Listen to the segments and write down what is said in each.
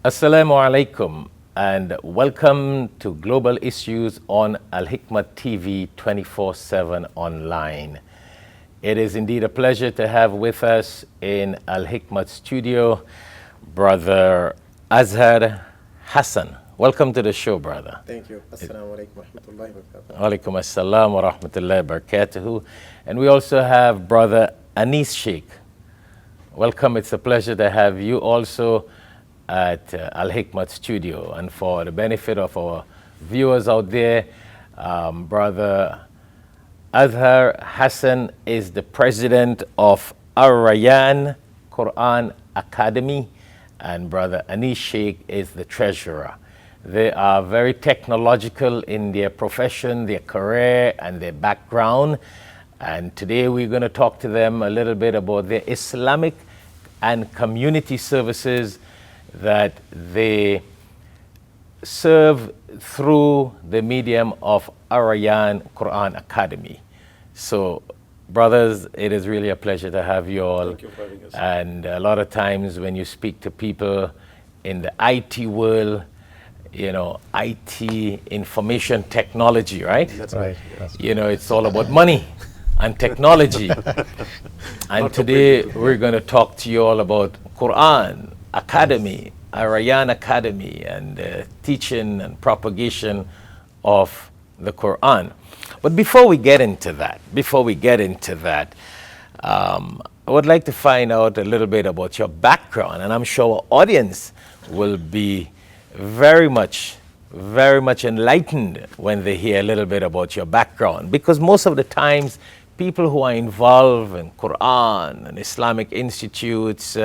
Assalamu alaikum and welcome to Global Issues on Al-Hikmat TV 24/7 online. It is indeed a pleasure to have with us in Al-Hikmat studio Brother Azhar Hassan. Welcome to the show, brother. Thank you. Assalamu alaikum wa rahmatullahi wa barakatuh. Alaikum assalam wa rahmatullahi wa barakatuhu. And we also have Brother Anis Sheikh. Welcome. It's a pleasure to have you also at Al-Hikmat studio. And for the benefit of our viewers out there, Brother Azhar Hassan is the president of Ar-Rayyan Quran Academy, and Brother Anis Sheikh is the treasurer. They are very technological in their profession, their career, and their background. And today we're going to talk to them a little bit about their Islamic and community services that they serve through the medium of Ar-Rayyan Quran Academy. So, brothers, it is really a pleasure to have you all. Thank you for having us. And a lot of times when you speak to people in the IT world, you know, IT, information technology, right? That's right. Yes. You know, it's all about money and technology. And today we're going to talk to you all about Quran Academy, Ar-Rayyan Academy, and teaching and propagation of the Quran. But before we get into that, I would like to find out a little bit about your background, and I'm sure our audience will be very much enlightened when they hear a little bit about your background, because most of the times people who are involved in Quran and Islamic institutes,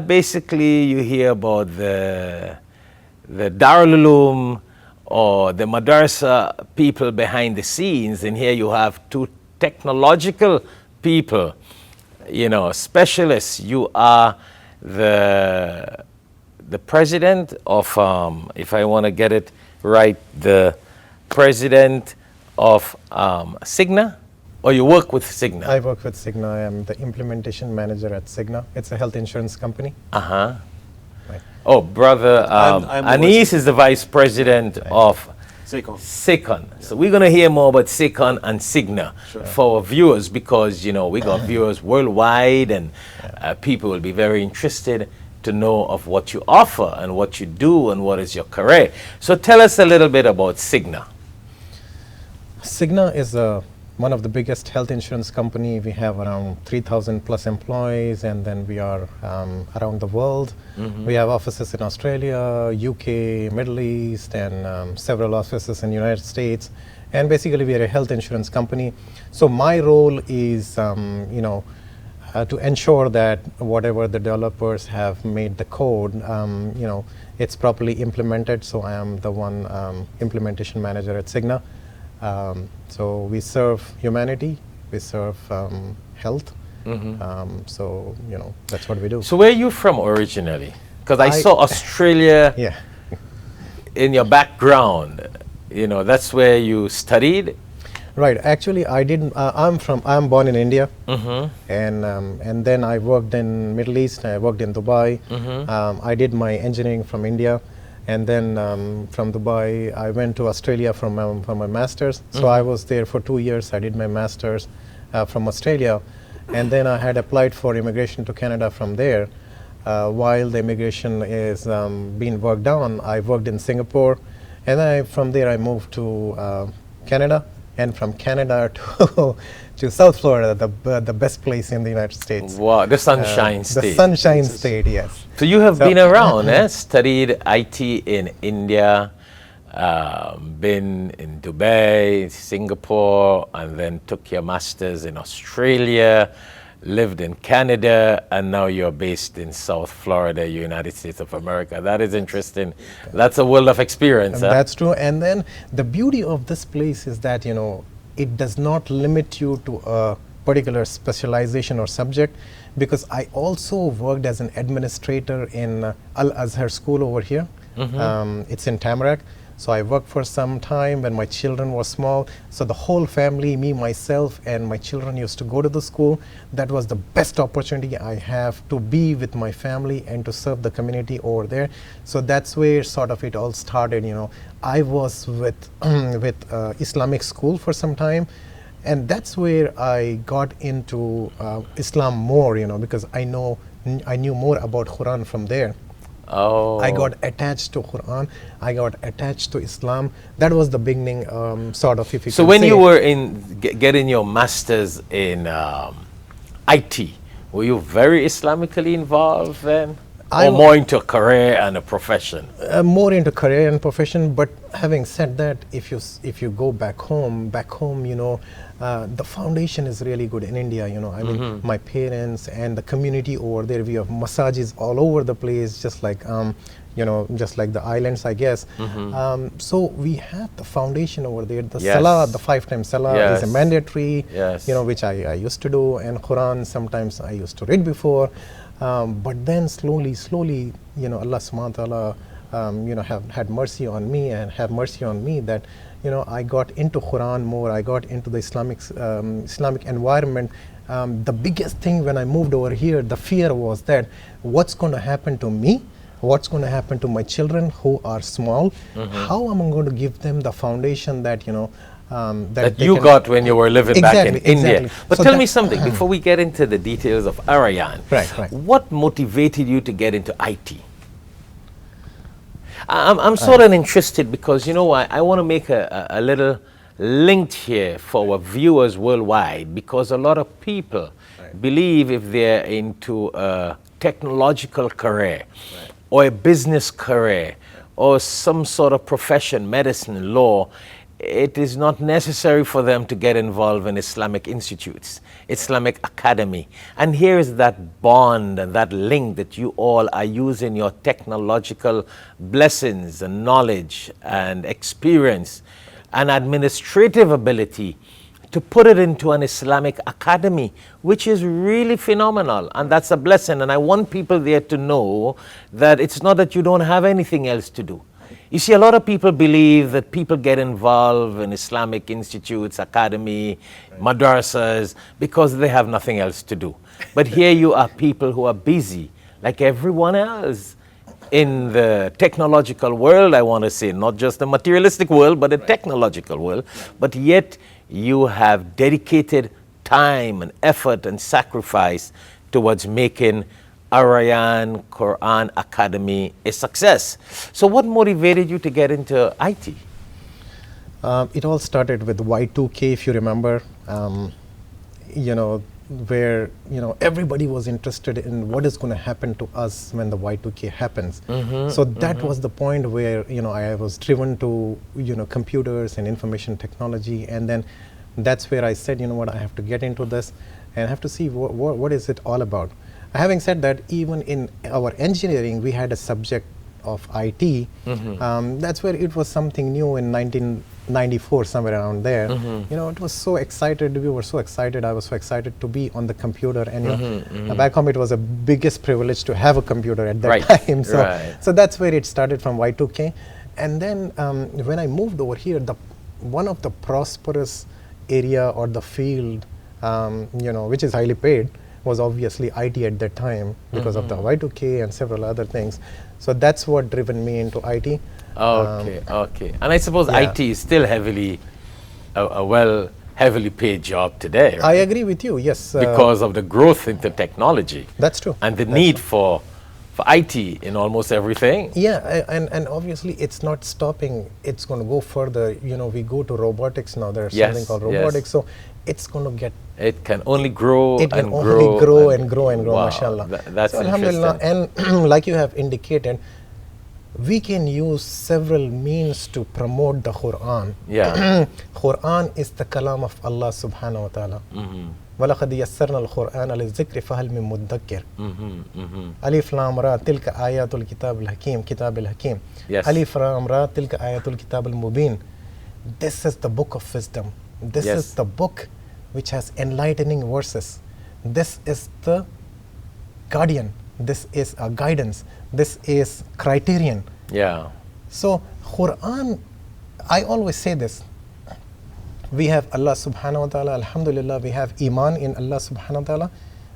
basically you hear about the Darul Uloom or the madrasa people behind the scenes, and here you have two technological people, you know, specialists. You are the president of, if I want to get it right, the president of Cigna, or you work with Cigna? I work with Cigna. I am the implementation manager at Cigna. It's a health insurance company. Uh-huh. Right. Oh, Brother I'm Anis is the vice president of Second. SICON. So we're going to hear more about SICON and Cigna for our viewers, because, you know, we got viewers worldwide, and people will be very interested to know of what you offer and what you do and what is your career. So tell us a little bit about Cigna. Cigna is one of the biggest health insurance company. We have around 3,000 plus employees, and then we are around the world. Mm-hmm. We have offices in Australia, UK, Middle East, and several offices in the United States. And basically we are a health insurance company. So my role is, to ensure that whatever the developers have made the code, it's properly implemented. So I am the one implementation manager at Cigna. So we serve humanity, we serve health. Mm-hmm. So, that's what we do. So where are you from originally? Because I saw Australia yeah. in your background. You know, that's where you studied? Right. Actually, I didn't. I'm born in India, Mm-hmm. and then I worked in Middle East. I worked in Dubai. Mm-hmm. I did my engineering from India, and then from Dubai I went to Australia for my masters. So Mm-hmm. I was there for 2 years. I did my masters from Australia, and then I had applied for immigration to Canada from there. While the immigration is being worked on, I worked in Singapore, and then from there I moved to Canada. And from Canada to South Florida, the best place in the United States. Wow, the Sunshine State. The Sunshine State, yes. So you have been around, studied IT in India, been in Dubai, Singapore, and then took your masters in Australia, lived in Canada, and now you're based in South Florida, United States of America. That is interesting. That's a world of experience. Huh? That's true. And then the beauty of this place is that, it does not limit you to a particular specialization or subject, because I also worked as an administrator in Al-Azhar school over here. Mm-hmm. It's in Tamarack. So I worked for some time when my children were small. So the whole family, me, myself, and my children used to go to the school. That was the best opportunity I have to be with my family and to serve the community over there. So that's where sort of it all started. I was with Islamic school for some time. And that's where I got into Islam more, because I knew more about Quran from there. Oh. I got attached to Quran. I got attached to Islam. That was the beginning, sort of, if you So can when say. you were getting your master's in IT, were you very Islamically involved then? Or more into a career and a profession? More into career and profession, but having said that, if you go back home, the foundation is really good in India. I mean, my parents and the community over there, we have massages all over the place, just like just like the islands, I guess. So we have the foundation over there. The Salah, the 5-time Salah is a mandatory, which I used to do, and Quran sometimes I used to read before. But then slowly, Allah subhanahu wa ta'ala, have had mercy on me and have mercy on me that, I got into Quran more, I got into the Islamic environment. The biggest thing when I moved over here, the fear was that what's going to happen to me? What's going to happen to my children who are small? How am I going to give them the foundation that, that you got when you were living back in India? But so tell me something before we get into the details of Ar-Rayyan. Right. What motivated you to get into IT? I'm sort of interested because I want to make a little link here for our viewers worldwide, because a lot of people believe if they're into a technological career or a business career or some sort of profession, medicine, law, it is not necessary for them to get involved in Islamic institutes, Islamic academy. And here is that bond and that link that you all are using your technological blessings and knowledge and experience and administrative ability to put it into an Islamic academy, which is really phenomenal. And that's a blessing. And I want people there to know that it's not that you don't have anything else to do. You see, a lot of people believe that people get involved in Islamic institutes, academy, madrasas, because they have nothing else to do. But here you are people who are busy, like everyone else, in the technological world, I want to say, not just the materialistic world, but the technological world. But yet you have dedicated time and effort and sacrifice towards making Ar-Rayyan Quran Academy a success. So what motivated you to get into IT? It all started with Y2K, if you remember, where everybody was interested in what is going to happen to us when the Y2K happens. So that was the point where I was driven to computers and information technology, and then that's where I said, I have to get into this and have to see what is it all about. Having said that, even in our engineering, we had a subject of IT. That's where it was something new in 1994, somewhere around there. It was so excited. We were so excited. I was so excited to be on the computer. And back home, it was the biggest privilege to have a computer at that time. So that's where it started from Y2K. And then when I moved over here, one of the prosperous area or the field, which is highly paid, was obviously IT at that time because of the Y2K and several other things. So that's what driven me into IT. Okay. And I suppose IT is still heavily paid job today, right? I agree with you, yes. Because of the growth into technology. That's true. And the need for IT in almost everything. Yeah, and obviously it's not stopping. It's going to go further. We go to robotics now. There's something called robotics. So it's going to get... It can only grow and grow. It can only grow and grow, wow, mashallah. That's so, interesting. And like you have indicated, we can use several means to promote the Quran. Yeah. Quran is the kalam of Allah subhanahu wa ta'ala. وَلَقَدْ يَسَّرْنَا الْقُرْآنَ لِلذِّكْرِ فَهَلْ مِن مُدَّكِّرٍ ألف لام را تلك آيات الكتاب الحكيم كتاب الحكيم ألف لام را تلك آيات الكتاب المبين. This is the book of wisdom. This is the book which has enlightening verses. This is the guardian. This is a guidance. This is criterion. Yeah. So Quran, I always say this, we have Allah subhanahu wa ta'ala, alhamdulillah, we have iman in Allah subhanahu wa ta'ala,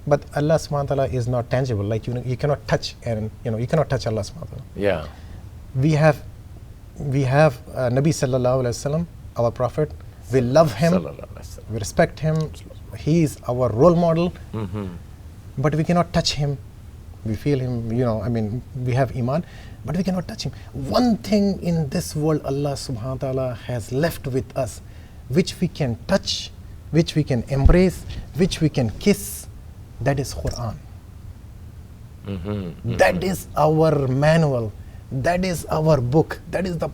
but Allah subhanahu wa ta'ala is not tangible, like you cannot touch, and you cannot touch Allah subhanahu wa ta'ala. Yeah. We have Nabi sallallahu alayhi wasallam, our prophet. We love him, we respect him, he is our role model, but we cannot touch him. We feel him, we have iman, but we cannot touch him. One thing in this world Allah subhanahu wa ta'ala has left with us, which we can touch, which we can embrace, which we can kiss, that is Quran. That is our manual, that is our book, that is the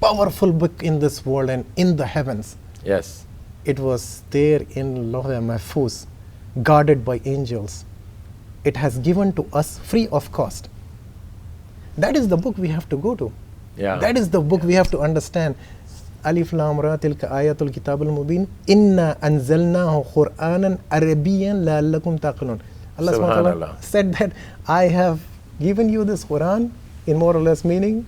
powerful book in this world and in the heavens. Yes. It was there in Lawh Mahfuz, guarded by angels. It has given to us free of cost. That is the book we have to go to. Yeah. That is the book we have to understand. Alif Lam Ra tilka ayatul kitab al-mubin inna anzalnahu Qur'anan Arabiyyan la'allakum taqilun. Allah subhanahu wa ta'ala said that I have given you this Quran in more or less meaning.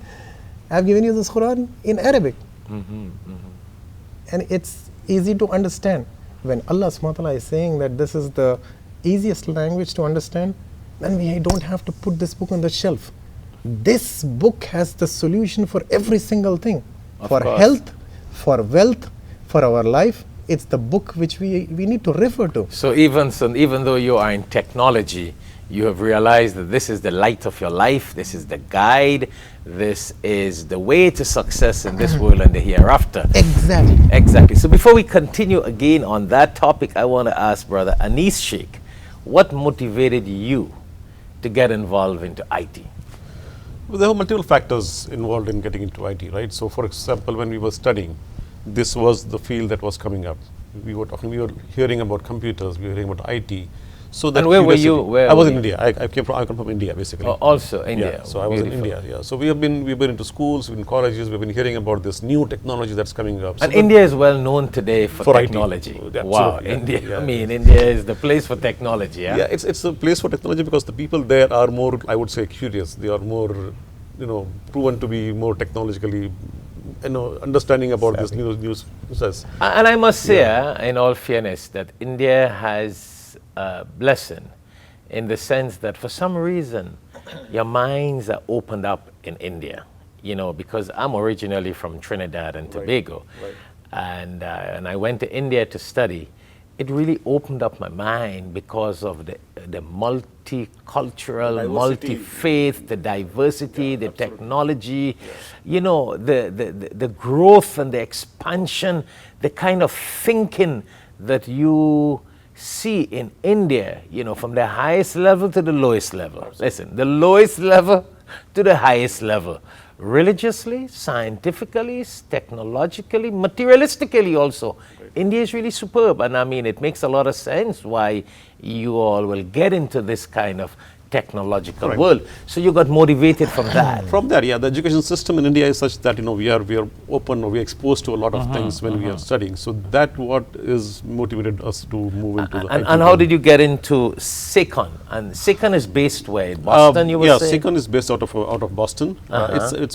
I have given you this Quran in Arabic. And it's easy to understand. When Allah subhanahu wa ta'ala is saying that this is the easiest language to understand, then we don't have to put this book on the shelf. This book has the solution for every single thing. For health, for wealth, for our life. It's the book which we need to refer to. So even though you are in technology, you have realized that this is the light of your life, this is the guide, this is the way to success in this world and the hereafter. Exactly. Exactly. So before we continue again on that topic, I want to ask Brother Anis Sheikh, what motivated you to get involved into IT? Well, there were multiple factors involved in getting into IT, right? So for example, when we were studying, this was the field that was coming up. We were hearing about computers, we were hearing about IT. So that and where were you? I was in India. I come from India, basically. Oh, also India. Yeah, so I was in India. Yeah. So we've been into schools, in colleges. We've been hearing about this new technology that's coming up. And India is well known today for technology. Wow, yeah, India. Yeah, I mean, India is the place for technology. Yeah. Yeah, it's a place for technology because the people there are more, I would say, curious. They are more, proven to be more technologically, understanding about this new process. And I must say, in all fairness, that India has a blessing in the sense that for some reason your minds are opened up in India, because I'm originally from Trinidad and Tobago. Right. And I went to India to study. It really opened up my mind because of the multicultural, multi-faith, the diversity, the technology, the growth and the expansion, the kind of thinking that you see in India, from the highest level to the lowest level. Listen, the lowest level to the highest level. Religiously, scientifically, technologically, materialistically also. India is really superb, and I mean, it makes a lot of sense why you all will get into this kind of technological world. So you got motivated from that. From that, yeah. The education system in India is such that we are open, or we are exposed to a lot of things when we are studying. So that what is motivated us to move into the IT. And how did you get into SECON? And SECON is based where? In Boston, you were saying? SECON is based out of Boston.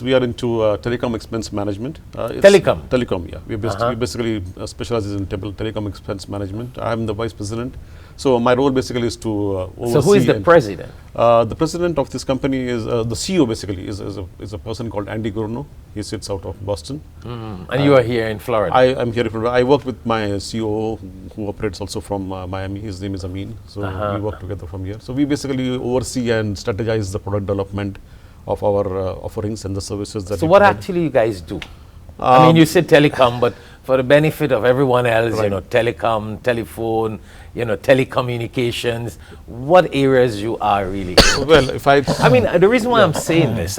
We are into telecom expense management. Telecom, yeah. We basically specialize in telecom expense management. I am the vice president. So my role basically is to oversee. So who is the president? The president of this company is the CEO. Basically is a person called Andy Gurno. He sits out of Boston. And you are here in Florida. I am here in Florida. I work with my CEO who operates also from Miami. His name is Amin. So we work together from here. So we basically oversee and strategize the product development of our offerings and the services that. So what actually you guys do? I mean, you said telecom, but for the benefit of everyone else, telecom, telephone, telecommunications, what areas you are really in? Well, I mean, the reason why I'm saying this,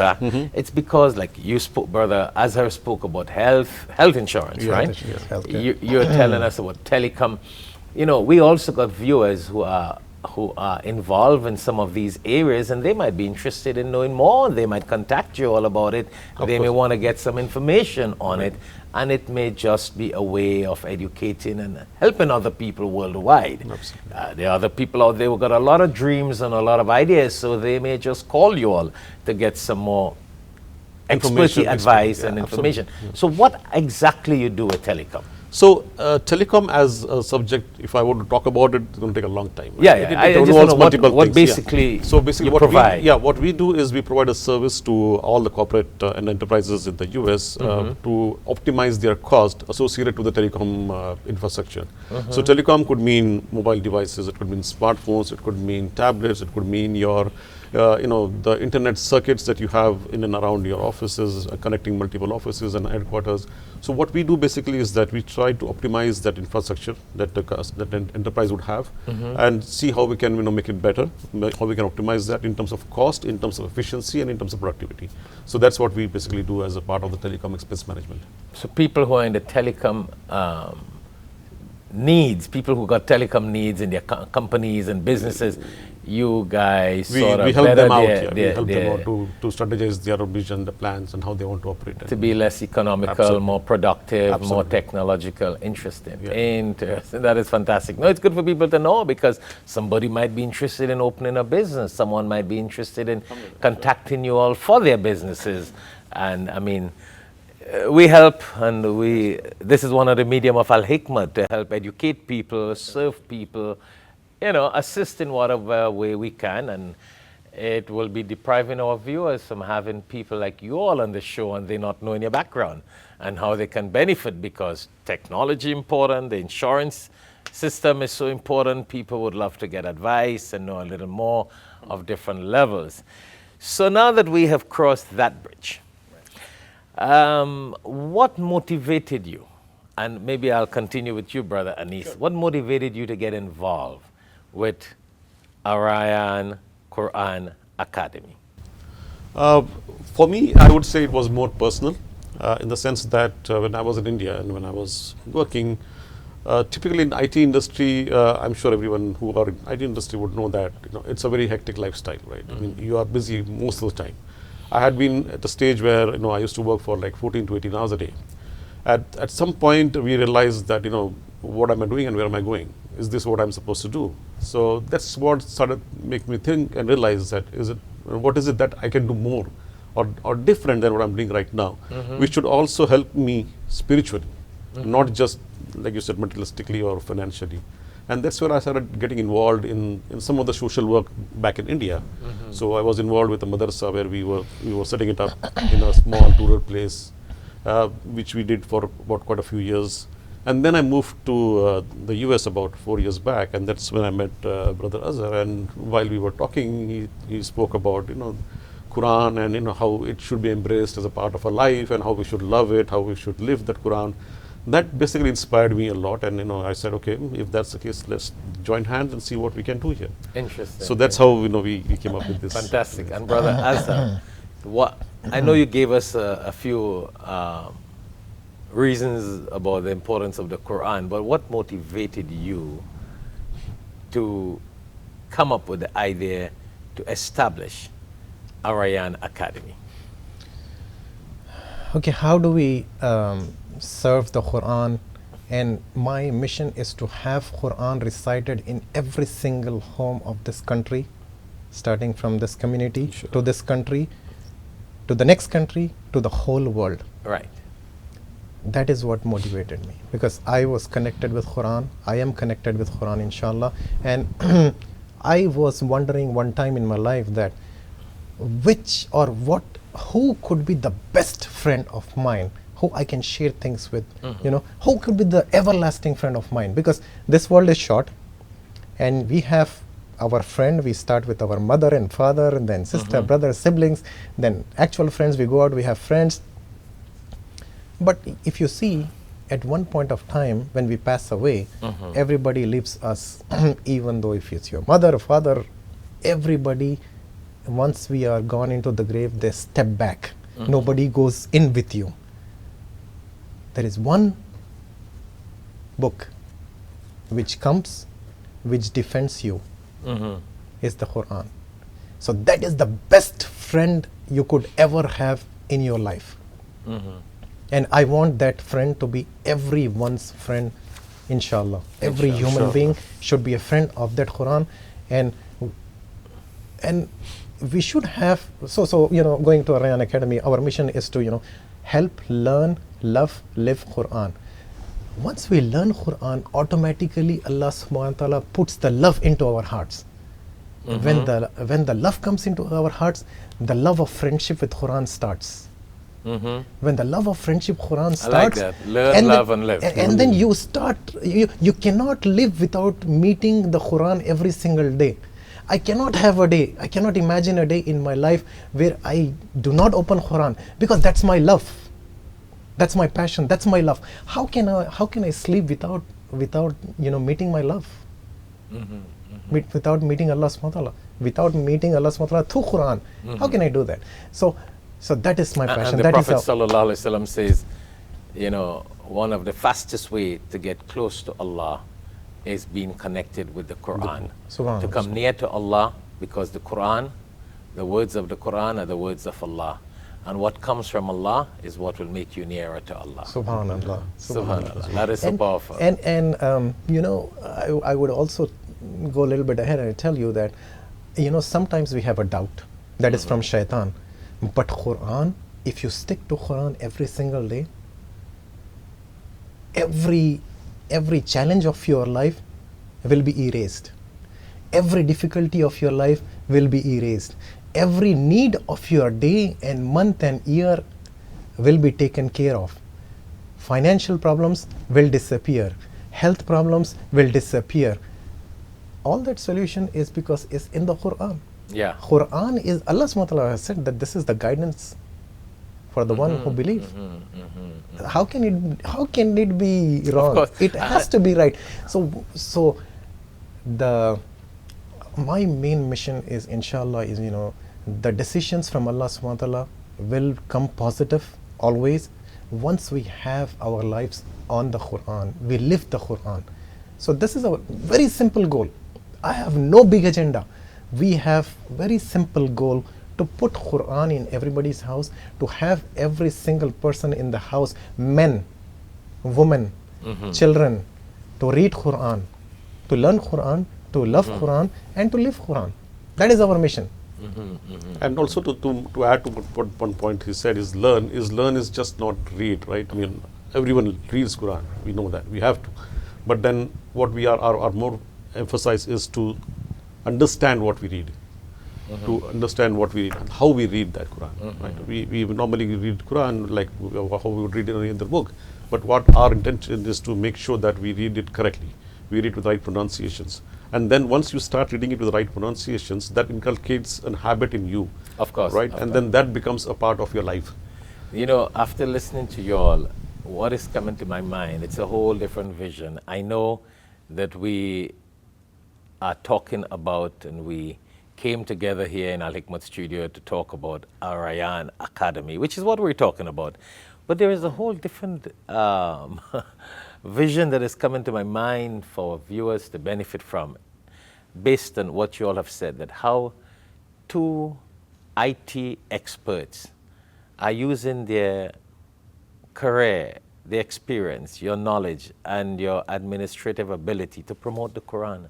it's because like you spoke, Brother Azhar spoke about health insurance, right? Yes, healthcare. You're telling us about telecom. We also got viewers who are involved in some of these areas, and they might be interested in knowing more. They might contact you all about it. They may want to get some information on it, and it may just be a way of educating and helping other people worldwide. There are other people out there who got a lot of dreams and a lot of ideas, so they may just call you all to get some more expertise, advice, and information. Yeah. So what exactly you do with telecom? So telecom as a subject, if I want to talk about it, it's going to take a long time. Right? Yeah, yeah. It involves multiple what things. Basically, yeah. So basically, what we do is we provide a service to all the corporate and enterprises in the U.S. To optimize their cost associated to the telecom infrastructure. So telecom could mean mobile devices, it could mean smartphones, it could mean tablets, it could mean your the internet circuits that you have in and around your offices, connecting multiple offices and headquarters. So what we do basically is that we try to optimize that infrastructure that an enterprise would have, and see how we can make it better, how we can optimize that in terms of cost, in terms of efficiency, and in terms of productivity. So that's what we basically do as a part of the telecom expense management. So people who are in the telecom needs, people who got telecom needs in their companies and businesses, you guys we help them out. We help them out to strategize their vision, the plans, and how they want to operate. To be less economical, Absolutely. More productive, Absolutely. More technological. Interesting. Yeah. Interesting. That is fantastic. No, it's good for people to know, because somebody might be interested in opening a business. Someone might be interested in contacting you all for their businesses. And I mean, we help, and this is one of the medium of Al-Hikmat, to help educate people, serve people, assist in whatever way we can. And it will be depriving our viewers from having people like you all on the show and they not knowing your background and how they can benefit, because technology important, the insurance system is so important. People would love to get advice and know a little more of different levels. So now that we have crossed that bridge, what motivated you? And maybe I'll continue with you, Brother Anis. Sure. What motivated you to get involved with Ar-Rayyan Quran Academy? For me, I would say it was more personal, in the sense that when I was in India and when I was working, typically in IT industry, I'm sure everyone who are in IT industry would know that it's a very hectic lifestyle, right? I mean, you are busy most of the time. I had been at the stage where I used to work for like 14 to 18 hours a day. At some point, we realized that what am I doing and where am I going? Is this what I'm supposed to do? So that's what started making me think and realize that what is it that I can do more or different than what I'm doing right now, which should also help me spiritually, not just like you said materialistically or financially. And that's where I started getting involved in some of the social work back in India. So I was involved with a madrasa where we were setting it up in a small rural place, which we did for about quite a few years. And then I moved to the US about 4 years back, and that's when I met Bro.Azhar. And while we were talking, he spoke about Quran and how it should be embraced as a part of our life and how we should love it, how we should live that Quran. That basically inspired me a lot, and I said, okay, if that's the case, let's join hands and see what we can do here. Interesting. So that's how we came up with this. Fantastic. And Bro.Azhar, I know you gave us a few reasons about the importance of the Quran, but what motivated you to come up with the idea to establish Ar-Rayyan Academy? Okay, how do we serve the Quran? And my mission is to have Quran recited in every single home of this country, starting from this community to this country, to the next country, to the whole world. Right. That is what motivated me, because I was connected with Quran. I am connected with Quran, inshallah. And I was wondering one time in my life that who could be the best friend of mine, who I can share things with, who could be the everlasting friend of mine? Because this world is short, and we have our friend. We start with our mother and father, and then sister, brother, siblings, then actual friends. We go out, we have friends. But if you see, at one point of time when we pass away, everybody leaves us, even though if it's your mother, father, everybody, once we are gone into the grave, they step back. Nobody goes in with you. There is one book which comes, which defends you, is the Quran. So that is the best friend you could ever have in your life. And I want that friend to be everyone's friend, inshallah. Every human being should be a friend of that Quran. And we should have, going to Ar-Rayyan Academy, our mission is to, help, learn, love, live Quran. Once we learn Quran, automatically Allah subhanahu wa ta'ala puts the love into our hearts. When the love comes into our hearts, the love of friendship with Quran starts. When the love of friendship Quran starts, I like that. Learn, love, and live. And then you start, you cannot live without meeting the Quran every single day. I cannot imagine a day in my life where I do not open Quran, because that's my love. That's my passion, that's my love. How can I sleep without meeting my love? Without meeting Allah subhanahu wa ta'ala, without meeting Allah subhanahu wa ta'ala through Quran. How can I do that? So that is my passion. And the Prophet sallallahu alaihi wasallam says, one of the fastest way to get close to Allah is being connected with the Quran. To come near to Allah, because the Quran, the words of the Quran are the words of Allah. And what comes from Allah is what will make you nearer to Allah. Subhanallah. Subhanallah. That is so powerful. And I would also go a little bit ahead and tell you that, sometimes we have a doubt that is from shaitan. But Quran, if you stick to Quran every single day, every challenge of your life will be erased. Every difficulty of your life will be erased. Every need of your day and month and year will be taken care of. Financial problems will disappear. Health problems will disappear. All that solution is because it's in the Quran. Yeah. Quran is, Allah subhanahu wa ta'ala has said that this is the guidance for the one who believes. How can it be wrong? It has to be right. So my main mission is, inshallah, is the decisions from Allah subhanahu wa ta'ala will come positive always once we have our lives on the Quran. We live the Quran. So this is a very simple goal. I have no big agenda. We have very simple goal to put Quran in everybody's house, to have every single person in the house, men, women, children, to read Quran, to learn Quran, to love Quran, and to live Quran. That is our mission. And also to add to what one point he said is learn is just not read, right? I mean, everyone reads Quran. We know that. We have to. But then what we are more emphasized is to understand what we read. To understand what we read and how we read that Quran. Right? We normally read Quran like how we would read any other book. But what our intention is to make sure that we read it correctly. We read with the right pronunciations. And then once you start reading it with the right pronunciations, that inculcates a habit in you. Of course. Right? And then that becomes a part of your life. After listening to you all, what is coming to my mind, it's a whole different vision. I know that we are talking about, and we came together here in Al-Hikmat studio to talk about Ar-Rayyan Academy, which is what we're talking about. But there is a whole different vision that is coming to my mind for viewers to benefit from, based on what you all have said, that how two IT experts are using their career, their experience, your knowledge, and your administrative ability to promote the Quran.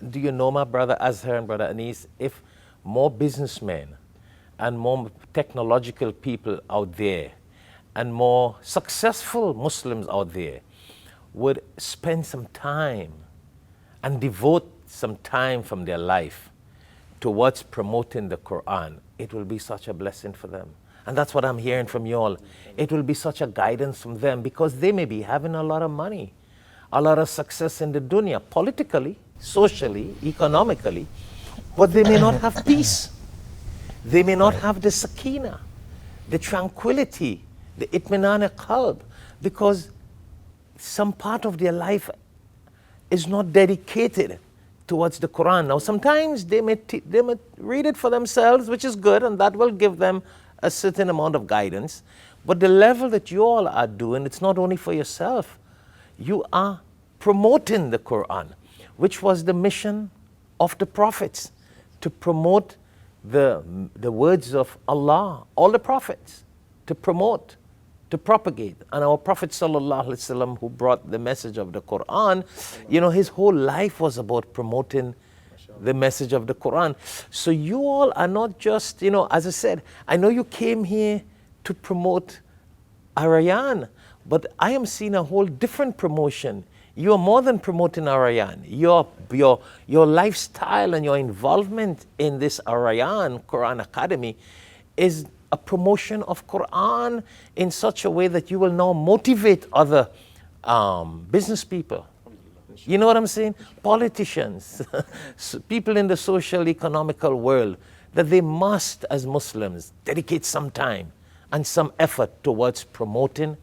Do you know, my brother Azhar and brother Anis, if more businessmen and more technological people out there and more successful Muslims out there would spend some time and devote some time from their life towards promoting the Quran, it will be such a blessing for them. And that's what I'm hearing from you all. It will be such a guidance from them, because they may be having a lot of money, a lot of success in the dunya, politically, socially, economically, but they may not have peace. They may not have the sakina, the tranquility, the itminan qalb, because some part of their life is not dedicated towards the Quran. Now, sometimes they may read it for themselves, which is good, and that will give them a certain amount of guidance. But the level that you all are doing, it's not only for yourself. You are promoting the Quran, which was the mission of the prophets, to promote the words of Allah, all the prophets, to promote, to propagate. And our Prophet sallallahu alaihi wasallam, who brought the message of the Quran, his whole life was about promoting the message of the Quran. So you all are not just, as I said, I know you came here to promote Ar-Rayyan, but I am seeing a whole different promotion. You are more than promoting Ar-Rayyan. Your lifestyle and your involvement in this Ar-Rayyan Quran Academy is a promotion of Quran in such a way that you will now motivate other business people. You know what I'm saying? Politicians, people in the social economical world, that they must, as Muslims, dedicate some time and some effort towards promoting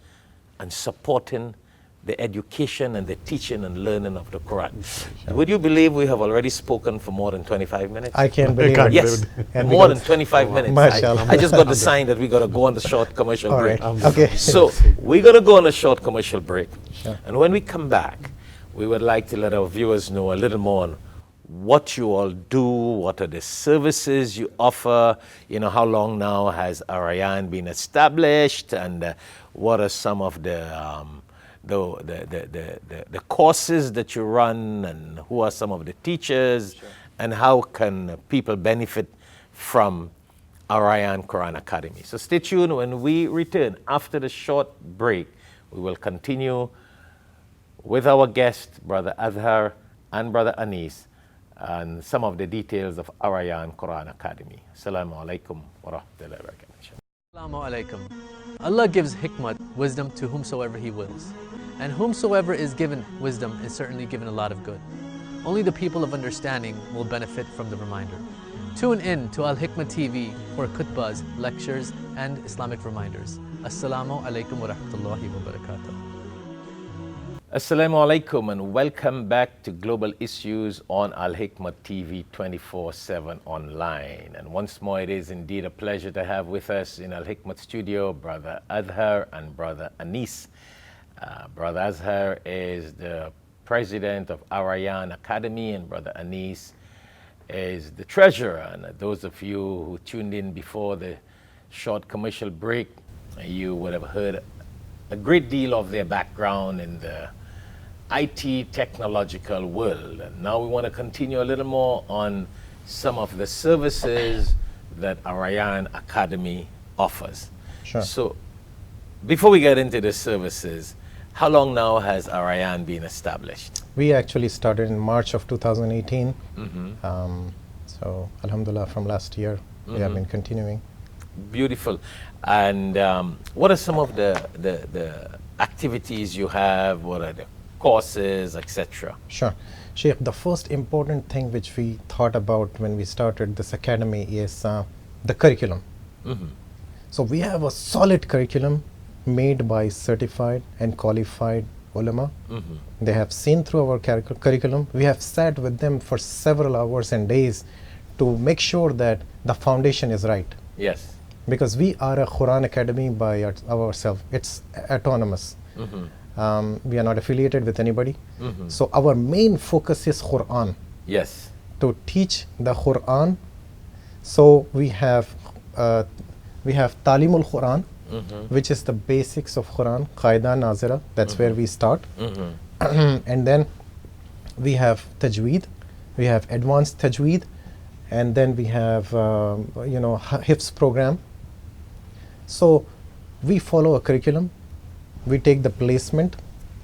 and supporting the education and the teaching and learning of the Quran. Would you believe we have already spoken for more than 25 minutes? I can't believe it. Yes, more than 25 minutes. I just got the sign that we got to go on the short commercial break. Right. Okay. So we got to go on a short commercial break. Sure. And when we come back, we would like to let our viewers know a little more on what you all do, what are the services you offer, how long now has Ar-Rayyan been established, and what are some of the courses that you run, and who are some of the teachers, and how can people benefit from Ar-Rayyan Quran Academy. So stay tuned. When we return after the short break, we will continue with our guest, Brother Azhar and Brother Anis, and some of the details of Ar-Rayyan Quran Academy. Assalamu alaikum wa rahmatullahi wa barakatuh. Assalamu alaikum. Allah gives hikmat, wisdom, to whomsoever He wills. And whomsoever is given wisdom is certainly given a lot of good. Only the people of understanding will benefit from the reminder. Tune in to Al-Hikmah TV for khutbahs, lectures, and Islamic reminders. Assalamu alaikum wa rahmatullahi wa barakatuh. Assalamu alaikum and welcome back to Global Issues on Al-Hikmah TV 24/7 online. And once more, it is indeed a pleasure to have with us in Al-Hikmah studio Brother Azhar and Brother Anis. Brother Azhar is the president of Ar-Rayyan Academy, and Brother Anis is the treasurer. And those of you who tuned in before the short commercial break, you would have heard a great deal of their background in the IT technological world. And now we want to continue a little more on some of the services that Ar-Rayyan Academy offers. Sure. So before we get into the services, how long now has Ar-Rayyan been established? We actually started in March of 2018. So alhamdulillah, from last year, we have been continuing. Beautiful. And what are some of the activities you have? What are the courses, etc.? Sure. Sheikh, the first important thing which we thought about when we started this academy is the curriculum. So we have a solid curriculum made by certified and qualified ulama. They have seen through our curriculum. We have sat with them for several hours and days to make sure that the foundation is right. Yes. Because we are a Quran Academy by ourselves. It's autonomous. We are not affiliated with anybody. So our main focus is Quran. Yes. To teach the Quran. So we have Talimul Quran, which is the basics of Quran, Qaida Nazira. That's where we start. And then we have Tajweed. We have advanced Tajweed. And then we have Hifz program. So we follow a curriculum, we take the placement,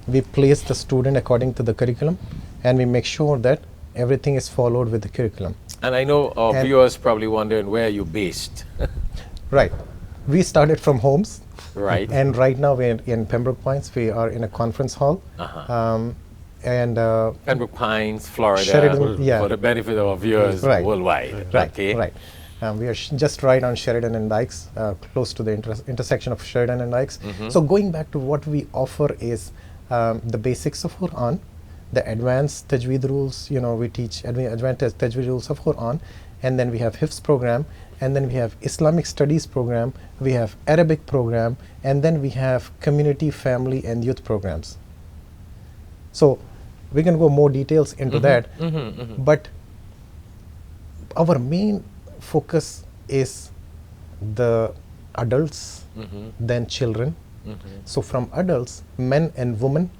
we place the student according to the curriculum, and we make sure that everything is followed with the curriculum. And I know our viewers probably wondering, where are you based? Right. We started from homes. Right. And right now we're in Pembroke Pines. We are in a conference hall. Pembroke Pines, Florida, Sheridan, for the benefit of our viewers worldwide. Right, okay. right. We are just right on Sheridan and Dykes, close to the intersection of Sheridan and Dykes. So going back to what we offer is the basics of Quran, the advanced Tajweed rules. We teach advanced Tajweed rules of Quran, and then we have Hifz program, and then we have Islamic studies program, we have Arabic program, and then we have community, family, and youth programs. So we can go more details into that, but our main focus is the adults, then children. So from adults, men and women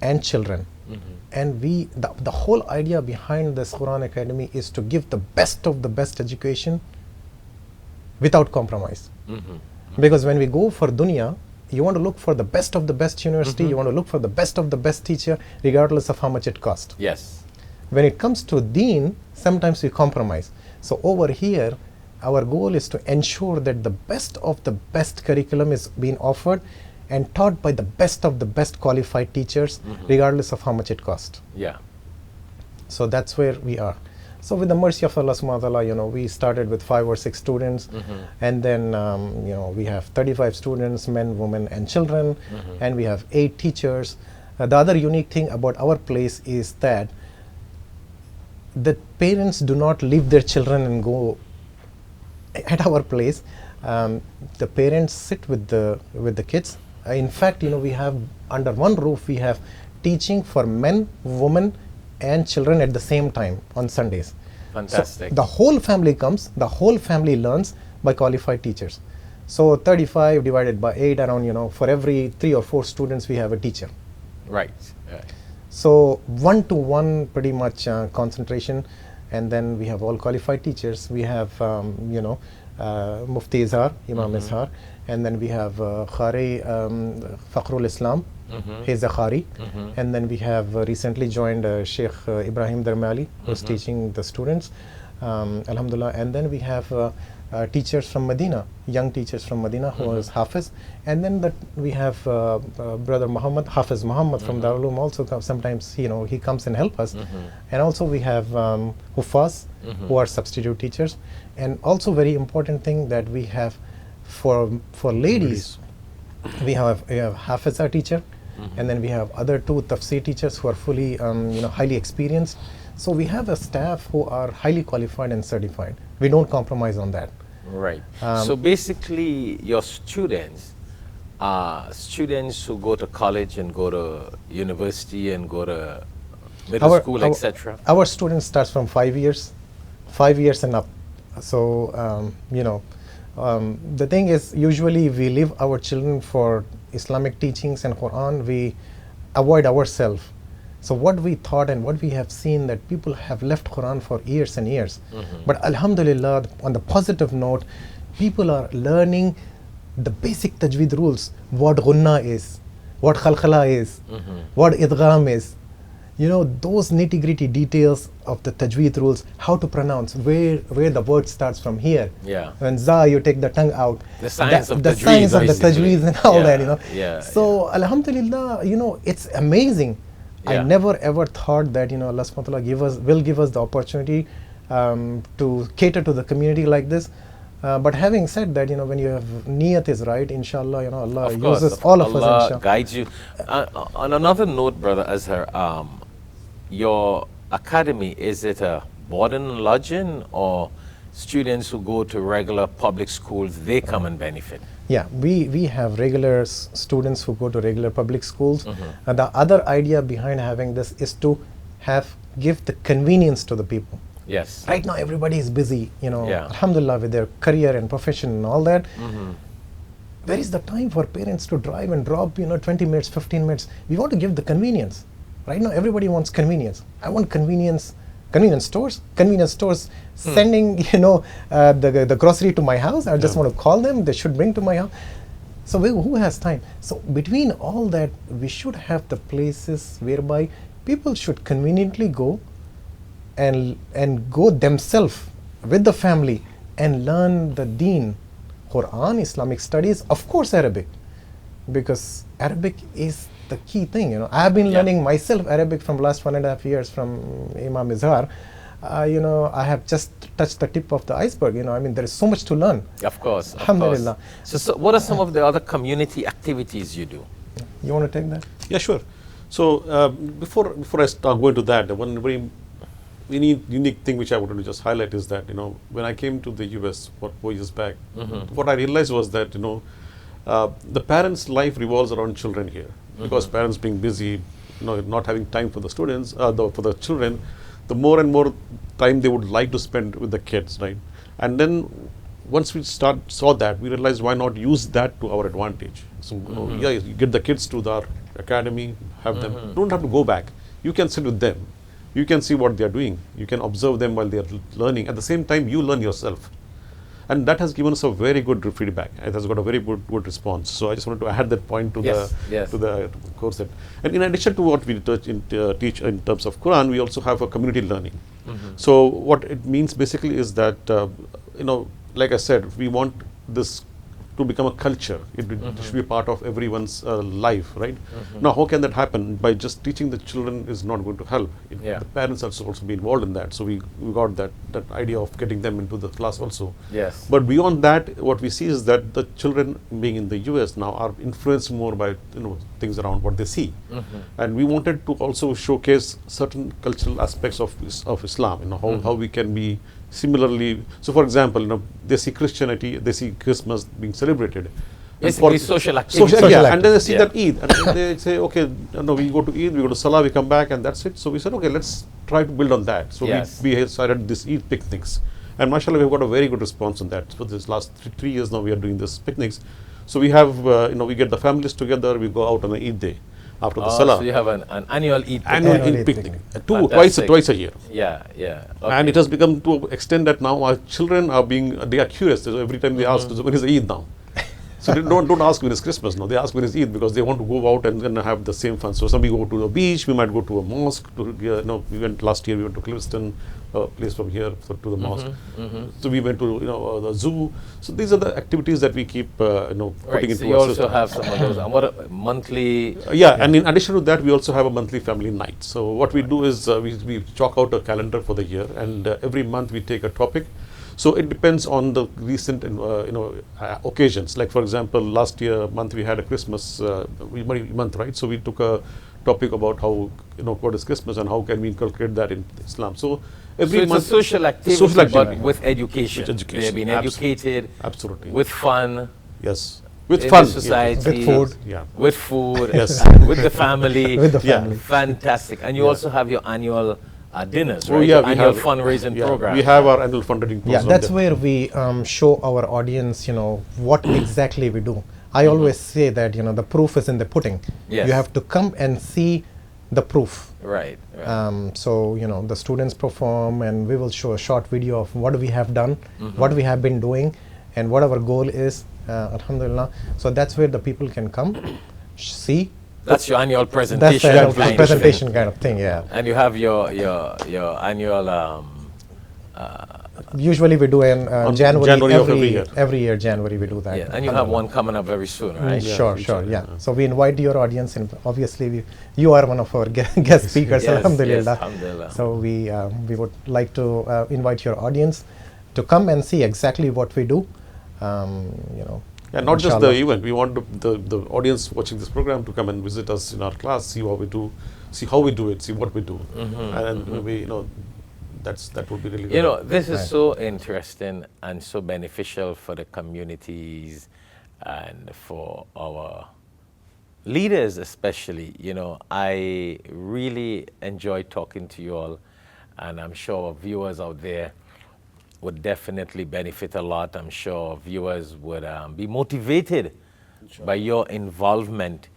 and children, And the whole idea behind this Quran Academy is to give the best of the best education without compromise. Because when we go for dunya, you want to look for the best of the best university, you want to look for the best of the best teacher, regardless of how much it costs. Yes. When it comes to deen, sometimes we compromise. So over here, our goal is to ensure that the best of the best curriculum is being offered and taught by the best of the best qualified teachers, regardless of how much it costs. Yeah. So that's where we are. So with the mercy of Allah subhanahu wa ta'ala, we started with 5 or 6 students, and then we have 35 students, men, women and children, and we have 8 teachers. The other unique thing about our place is that the parents do not leave their children and go at our place. The parents sit with the kids. In fact, we have under one roof, we have teaching for men, women and children at the same time on Sundays. Fantastic. So the whole family comes, the whole family learns by qualified teachers. So 35 divided by 8, around, for every 3 or 4 students we have a teacher. Right. So 1-to-1 pretty much concentration, and then we have all qualified teachers. We have Mufti Azhar, Imam Azhar, and then we have Qaari Fakhrul Islam, he's a Qaari, and then we have recently joined Sheikh Ibrahim Darmali, who's teaching the students, Alhamdulillah, and then we have teachers from Medina, young teachers from Medina who is Hafiz, and then we have brother Muhammad, Hafiz Muhammad from Darul Uloom also sometimes he comes and help us, and also we have Hufaz who are substitute teachers, and also very important thing that we have for ladies, we have Hafiz our teacher, and then we have other 2 tafsir teachers who are fully highly experienced. So we have a staff who are highly qualified and certified. We don't compromise on that. Right. So basically, your students are students who go to college and go to university and go to middle school, etc. Our students starts from 5 years and up. So the thing is, usually we leave our children for Islamic teachings and Quran. We avoid ourselves. So what we thought and what we have seen, that people have left Quran for years and years. But Alhamdulillah, on the positive note, people are learning the basic tajweed rules, what gunna is, what khalkhala is, what idgham is. Those nitty-gritty details of the tajweed rules, how to pronounce, where the word starts from here. Yeah. When za, you take the tongue out. The science of the science of the tajweed and all that, Yeah. So Alhamdulillah, it's amazing. I never ever thought that Allah subhanahu wa ta'ala will give us the opportunity to cater to the community like this. But having said that, when you have niyat is right, inshallah, Allah uses all of us. Allah guides you. On another note, Brother Azhar, your academy, is it a boarding and lodging, or students who go to regular public schools, they come and benefit? Yeah, we have regular students who go to regular public schools. And the other idea behind having this is to give the convenience to the people. Yes. Right now everybody is busy, alhamdulillah, with their career and profession and all that. Where is the time for parents to drive and drop 20 minutes, 15 minutes? We want to give the convenience. Right now everybody wants convenience. I want convenience stores sending the grocery to my house. I just want to call them, they should bring to my house. So who has time? So between all that, we should have the places whereby people should conveniently go and go themselves with the family and learn the deen, Quran, Islamic studies, of course Arabic, because Arabic is the key thing. I have been learning myself Arabic from last 1.5 years from Imam Azhar. I have just touched the tip of the iceberg. There is so much to learn. Of course. Alhamdulillah. So what are some of the other community activities you do? You want to take that? Yeah, sure. So before I start going to that, one very unique thing which I wanted to just highlight is that when I came to the US 4 years back, what I realized was that the parents' life revolves around children here, because parents being busy, not having time for the students, for the children, the more and more time they would like to spend with the kids, right? And then once we saw that, we realized, why not use that to our advantage? So you get the kids to the academy, have them, don't have to go back. you can sit with them. You can see what they are doing. You can observe them while they are learning. At the same time, you learn yourself. And that has given us a very good feedback. It has got a very good response. So I just wanted to add that point to the course. And in addition to what we teach in terms of Quran, we also have a community learning. So what it means basically is that, like I said, we want this to become a culture. It should be a part of everyone's life, right? Now, how can that happen? By just teaching the children is not going to help. The parents also be involved in that. So we got that idea of getting them into the class also. Yes. But beyond that, what we see is that the children being in the US now are influenced more by things around what they see. And we wanted to also showcase certain cultural aspects of Islam, how we can be similarly. So for example, they see Christianity, they see Christmas being celebrated. Basically social activity. And then they see that Eid, and then they say, okay, we go to Eid, we go to Salah, we come back, and that's it. So we said, okay, let's try to build on that. So we started this Eid picnics, and mashallah, we've got a very good response on that. For this last 3 years now, we are doing this picnics. So we have, we get the families together, we go out on an Eid day after the Salah. So you have an annual Eid picnic. Annual Eid picnic. Twice a year. Yeah. Okay. And it has become to extent that now our children they are curious. So every time they ask, when is Eid now? So they don't ask when it's Christmas now. They ask when it's Eid because they want to go out and have the same fun. So some we go to the beach, we might go to a mosque. We went last year. We went to Clifton, a place from here to the mosque. So we went to the zoo. So these are the activities that we keep putting into. So you also have some of those. And what monthly? And in addition to that, we also have a monthly family night. So what we do is we chalk out a calendar for the year, and every month we take a topic. So it depends on the recent occasions. Like for example, last month we had a Christmas month, right? So we took a topic about how what is Christmas and how can we inculcate that in Islam. So every month, it's a social activity, but with education. They've been educated. Absolutely. With fun. Yes. With in fun. The society. With food. With food. Yes. With the family. With the family. Fantastic. And you also have your annual dinners, right? We annual have fundraising program. We have our annual fundraising program. Yeah, that's where we show our audience, what exactly we do. I always say that, the proof is in the pudding. Yes. You have to come and see the proof. Right. So, the students perform, and we will show a short video of what we have done, what we have been doing, and what our goal is, alhamdulillah. So that's where the people can come, see. That's your annual presentation. That's the annual presentation kind of thing, yeah. And you have your annual. Usually we do in January every year. January we do that. Yeah, and you have one coming up very soon, right? Sure. So we invite your audience, and obviously you are one of our guest speakers, alhamdulillah. Yes, alhamdulillah. So we would like to invite your audience to come and see exactly what we do. And not just the event. We want the audience watching this program to come and visit us in our class, see what we do, see how we do it, see what we do, and we that would be really good. This is so interesting and so beneficial for the communities and for our leaders especially. I really enjoy talking to you all, and I'm sure viewers out there would definitely benefit a lot. I'm sure viewers would be motivated by your involvement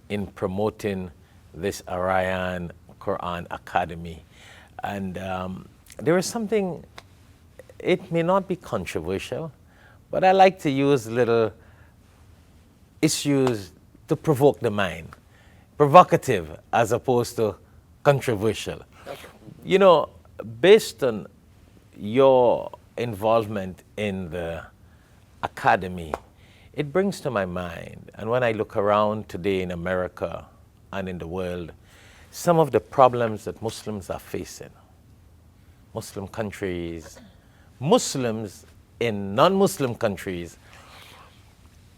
in promoting this Ar-Rayyan Quran Academy. And there is something, it may not be controversial, but I like to use little issues to provoke the mind. Provocative as opposed to controversial. Based on your involvement in the academy, it brings to my mind, and when I look around today in America and in the world, some of the problems that Muslims are facing, Muslim countries, Muslims in non-Muslim countries,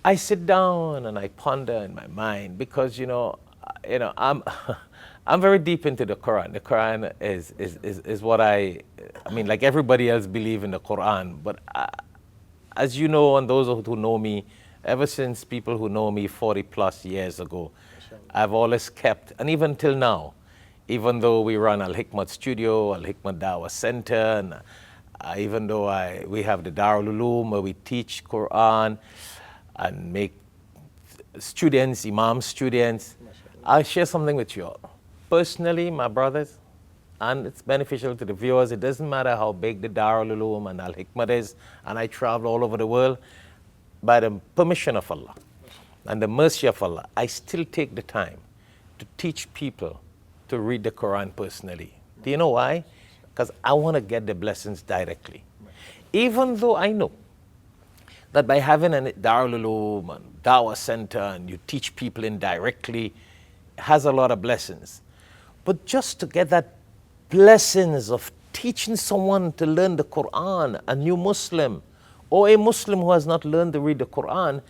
I sit down and I ponder in my mind because, I'm very deep into the Quran. The Quran is what I mean, like everybody else believe in the Quran. But as you know, and those who know me, ever since people who know me 40 plus years ago, I've always kept, and even till now, even though we run Al-Hikmat Studio, Al-Hikmat Dawah Center, and even though we have the Darul Uloom where we teach Quran and make students, Imam students, I'll share something with you all. personally, my brothers, and it's beneficial to the viewers, it doesn't matter how big the Darul Uloom and Al-Hikmat is, and I travel all over the world, by the permission of Allah and the mercy of Allah, I still take the time to teach people to read the Quran personally. Do you know why? Because I want to get the blessings directly. Even though I know that by having a Darul Uloom and Dawah Center and you teach people indirectly, has a lot of blessings. But just to get that blessings of teaching someone to learn the Quran, a new Muslim, or a Muslim who has not learned to read the Quran,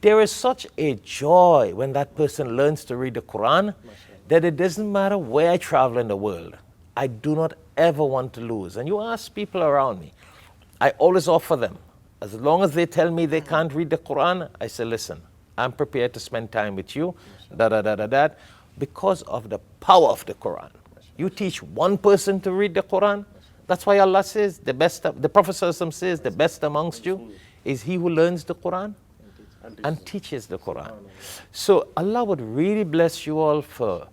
there is such a joy when that person learns to read the Quran that it doesn't matter where I travel in the world. I do not ever want to lose. And you ask people around me, I always offer them, as long as they tell me they can't read the Quran, I say, listen, I'm prepared to spend time with you, because of the power of the Quran. You teach one person to read the Quran, that's why Allah says, the Prophet says, the best amongst you is he who learns the Quran and teaches the Quran. So Allah would really bless you all for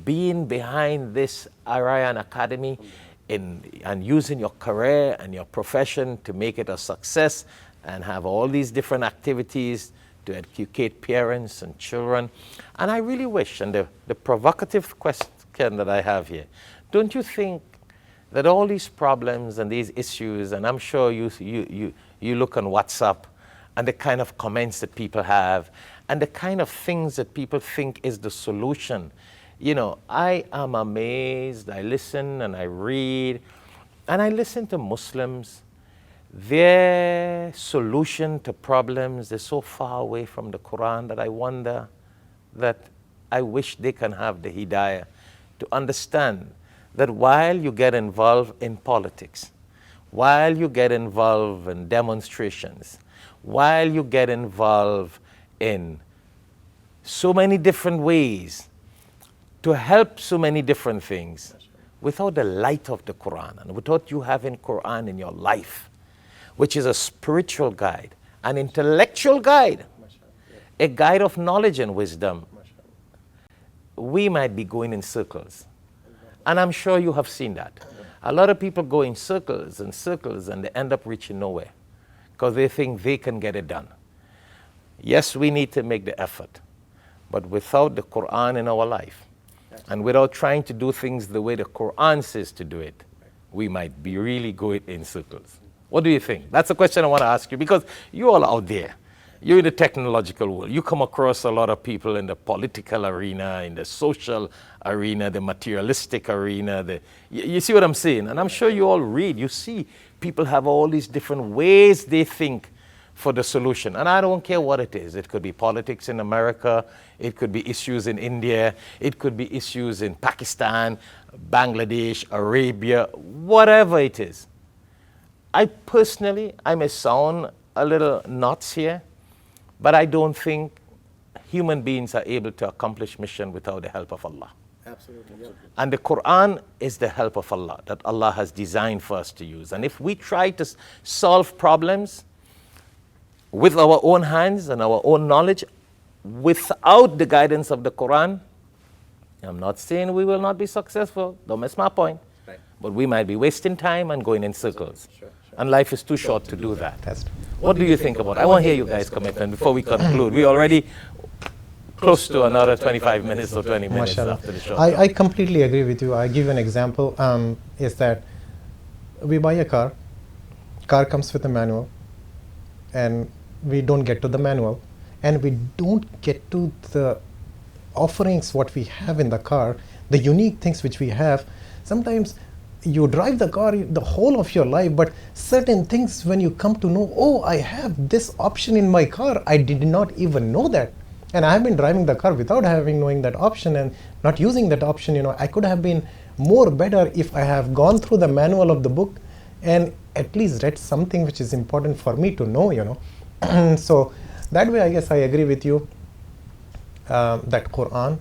being behind this Ar-Rayyan Academy and using your career and your profession to make it a success and have all these different activities to educate parents and children. And I really wish, and the provocative question that I have here, don't you think that all these problems and these issues, and I'm sure you look on WhatsApp and the kind of comments that people have and the kind of things that people think is the solution. You know, I am amazed. I listen and I read and I listen to Muslims. Their solution to problems is so far away from the Quran that I wonder, that I wish they can have the hidayah to understand that while you get involved in politics, while you get involved in demonstrations, while you get involved in so many different ways to help so many different things, without the light of the Quran and without you having Quran in your life, which is a spiritual guide, an intellectual guide, a guide of knowledge and wisdom, we might be going in circles. And I'm sure you have seen that. A lot of people go in circles and circles and they end up reaching nowhere because they think they can get it done. Yes, we need to make the effort, but without the Quran in our life and without trying to do things the way the Quran says to do it, we might be really going in circles. What do you think? That's a question I want to ask you, because you're all out there. You're in the technological world. You come across a lot of people in the political arena, in the social arena, the materialistic arena. You see what I'm saying? And I'm sure you all read. You see people have all these different ways they think for the solution. And I don't care what it is. It could be politics in America. It could be issues in India. It could be issues in Pakistan, Bangladesh, Arabia, whatever it is. I personally, I may sound a little nuts here, but I don't think human beings are able to accomplish mission without the help of Allah. Absolutely. Yeah. And the Quran is the help of Allah that Allah has designed for us to use. And if we try to solve problems with our own hands and our own knowledge, without the guidance of the Quran, I'm not saying we will not be successful, don't miss my point, Right. but we might be wasting time and going in circles. Sure. And life is too short to do that. That's true. What do you think about it? I want to hear you guys comment and before we conclude. We're already close to another 25 minutes or 20 minutes Mashallah. after the show. I completely agree with you. I give you an example, is that we buy a car comes with a manual, and we don't get to the manual, and we don't get to the offerings what we have in the car, the unique things which we have. Sometimes you drive the car the whole of your life, but certain things when you come to know, oh, I have this option in my car, I did not even know that. And I have been driving the car without knowing that option and not using that option. You know, I could have been more better if I have gone through the manual of the book and at least read something which is important for me to know, you know. So that way, I guess I agree with you that Quran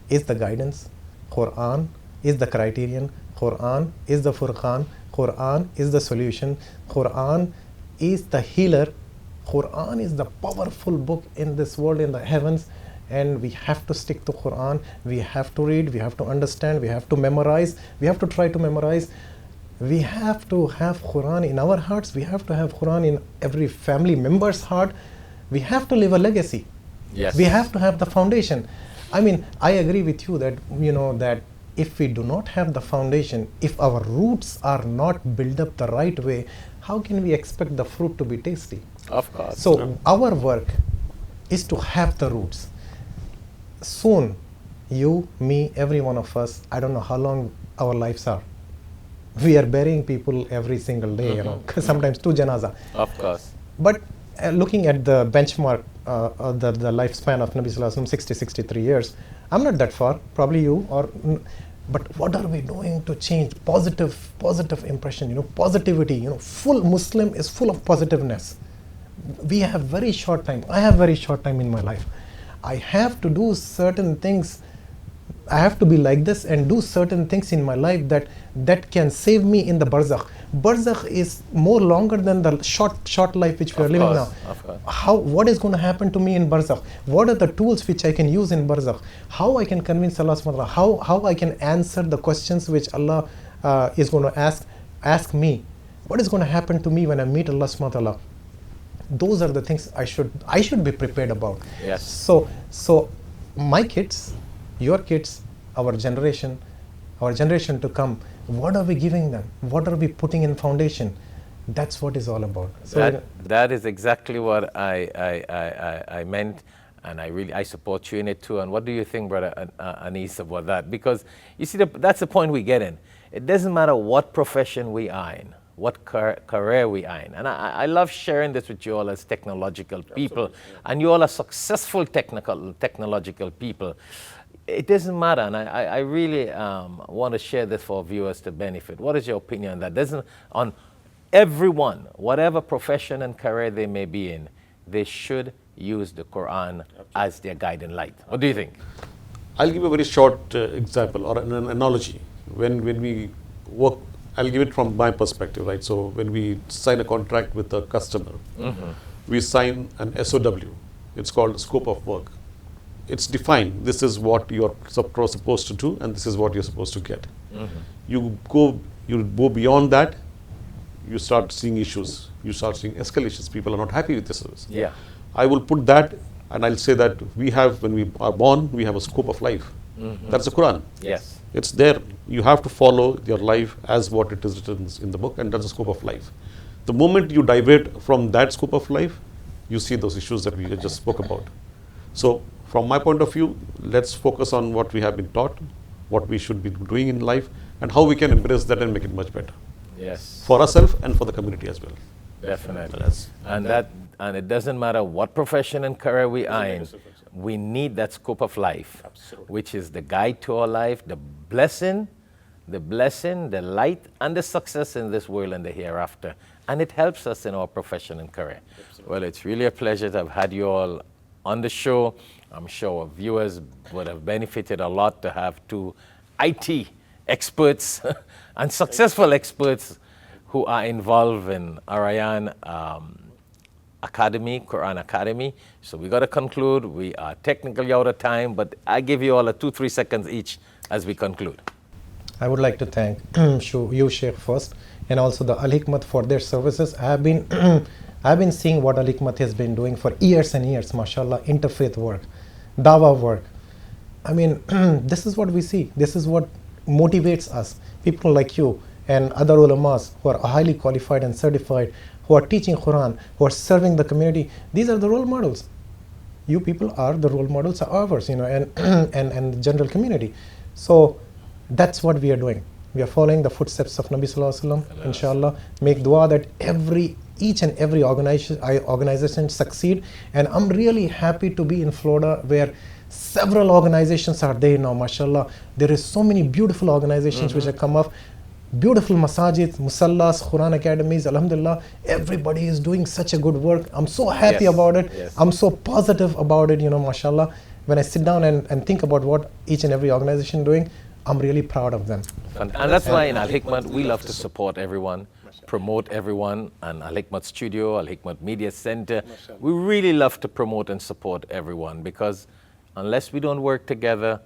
is the guidance, Quran is the criterion, Quran is the Furqan, Quran is the solution, Quran is the healer, Quran is the powerful book in this world, in the heavens, and we have to stick to Quran. We have to read, we have to understand, we have to memorize, we have to try to memorize. We have to have Quran in our hearts, we have to have Quran in every family member's heart. We have to leave a legacy. Yes. We have to have the foundation. I mean, I agree with you that, that if we do not have the foundation, if our roots are not built up the right way, how can we expect the fruit to be tasty? Of course. So our work is to have the roots. Soon, you, me, every one of us, I don't know how long our lives are. We are burying people every single day, sometimes 2 janaza. Of course. But looking at the benchmark, the lifespan of Nabi Sallallahu Alaihi Wasallam, 60, 63 years, I'm not that far, probably you, but what are we doing to change positive impression, positivity, full Muslim is full of positiveness. We have very short time. I have very short time in my life. I have to do certain things. I have to be like this and do certain things in my life that can save me in the barzakh. Barzakh is more longer than the short life which we are living now. What is going to happen to me in barzakh? What are the tools which I can use in barzakh? How I can convince Allah subhanahu wa ta'ala? How I can answer the questions which Allah is going to ask me? What is going to happen to me when I meet Allah subhanahu wa ta'ala? Those are the things I should be prepared about. Yes. So my kids, your kids, our generation to come, what are we giving them? What are we putting in foundation? That's what it's all about. So that is exactly what I meant, and I support you in it too. And what do you think, Brother Anis, about that? Because you see, that's the point we get in. It doesn't matter what profession we are in, what career we are in. And I love sharing this with you all as technological people, and you all are successful technological people. It doesn't matter, and I really want to share this for viewers to benefit. What is your opinion on that? On everyone, whatever profession and career they may be in, they should use the Quran as their guiding light. What do you think? I'll give a very short example or an analogy. When we work, I'll give it from my perspective, right? So when we sign a contract with a customer, we sign an SOW. It's called scope of work. It's defined. This is what you're supposed to do, and this is what you're supposed to get. You go beyond that, you start seeing issues. You start seeing escalations. People are not happy with the service. Yeah. I will put that, and I'll say that when we are born, we have a scope of life. That's the Quran. Yes. It's there. You have to follow your life as what it is written in the book, and that's the scope of life. The moment you divert from that scope of life, you see those issues that we just spoke about. So, from my point of view, let's focus on what we have been taught, what we should be doing in life, and how we can embrace that and make it much better. Yes. For ourselves and for the community as well. Definitely. And it doesn't matter what profession and career we are in, we need that scope of life, which is the guide to our life, the blessing, the light, and the success in this world and the hereafter. And it helps us in our profession and career. Well, it's really a pleasure to have had you all on the show. I'm sure our viewers would have benefited a lot to have 2 IT experts and successful experts who are involved in Ar-Rayyan Academy, Quran Academy. So we got to conclude. We are technically out of time, but I give you all a 2-3 seconds each as we conclude. I would like to thank you, Sheikh, first, and also the Al-Hikmat for their services. I've been seeing what Al-Hikmat has been doing for years and years, mashallah, interfaith work, dawah work. I mean, this is what we see. This is what motivates us. People like you and other ulamas who are highly qualified and certified, who are teaching Quran, who are serving the community. These are the role models. You people are the role models of ours, and the general community. So that's what we are doing. We are following the footsteps of Nabi Sallallahu Alaihi Wasallam, inshallah. Make dua that each and every organization succeed. And I'm really happy to be in Florida, where several organizations are there now, mashallah. There is so many beautiful organizations which have come up. Beautiful masajid, musallas, Quran academies, alhamdulillah. Everybody is doing such a good work. I'm so happy about it. Yes. I'm so positive about it, mashallah. When I sit down and think about what each and every organization is doing, I'm really proud of them. And that's why in Al-Hikmat, we love to support everyone, promote everyone, and Al-Hikmat Studio, Al-Hikmat Media Center. We really love to promote and support everyone because unless we don't work together,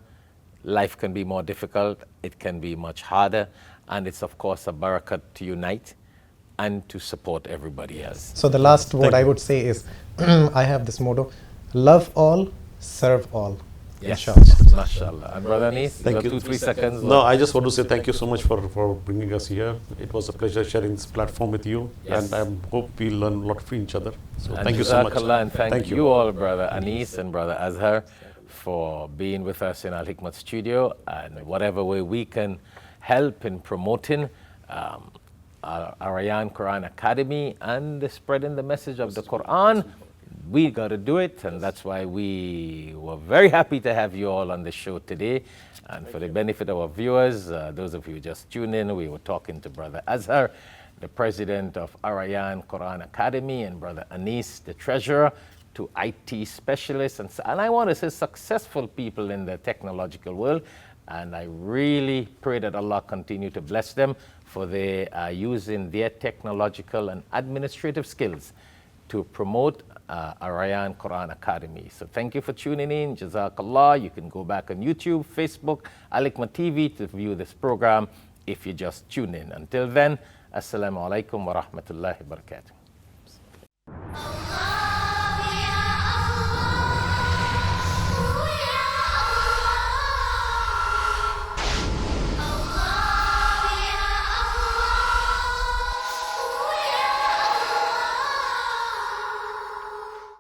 life can be more difficult, it can be much harder, and it's of course a barakat to unite and to support everybody else. So the last word I would say is, I have this motto, love all, serve all. Yes, Inshallah. mashallah. And Brother Anis, Thank you. 2-3 seconds. No, I just want to say thank you so much for bringing us here. It was a pleasure sharing this platform with you, Yes. and I hope we learn a lot from each other. So And thank you so much. Jazakallah, and thank you all, Brother Anis and Brother Azhar, for being with us in Al Hikmat studio, and whatever way we can help in promoting Ar-Rayyan Quran Academy and spreading the message of the Quran, we got to do it, and that's why we were very happy to have you all on the show today. And for the benefit of our viewers, those of you who just tuned in, we were talking to Brother Azhar, the president of Ar-Rayyan Quran Academy, and Brother Anis, the treasurer, to IT specialists, and I want to say successful people in the technological world. And I really pray that Allah continue to bless them, for they are using their technological and administrative skills to promote Ar-Rayyan Quran Academy. So thank you for tuning in. Jazakallah. You can go back on YouTube, Facebook, Al Hikmat TV to view this program if you just tune in. Until then, Assalamu alaikum wa rahmatullahi wa barakatuh.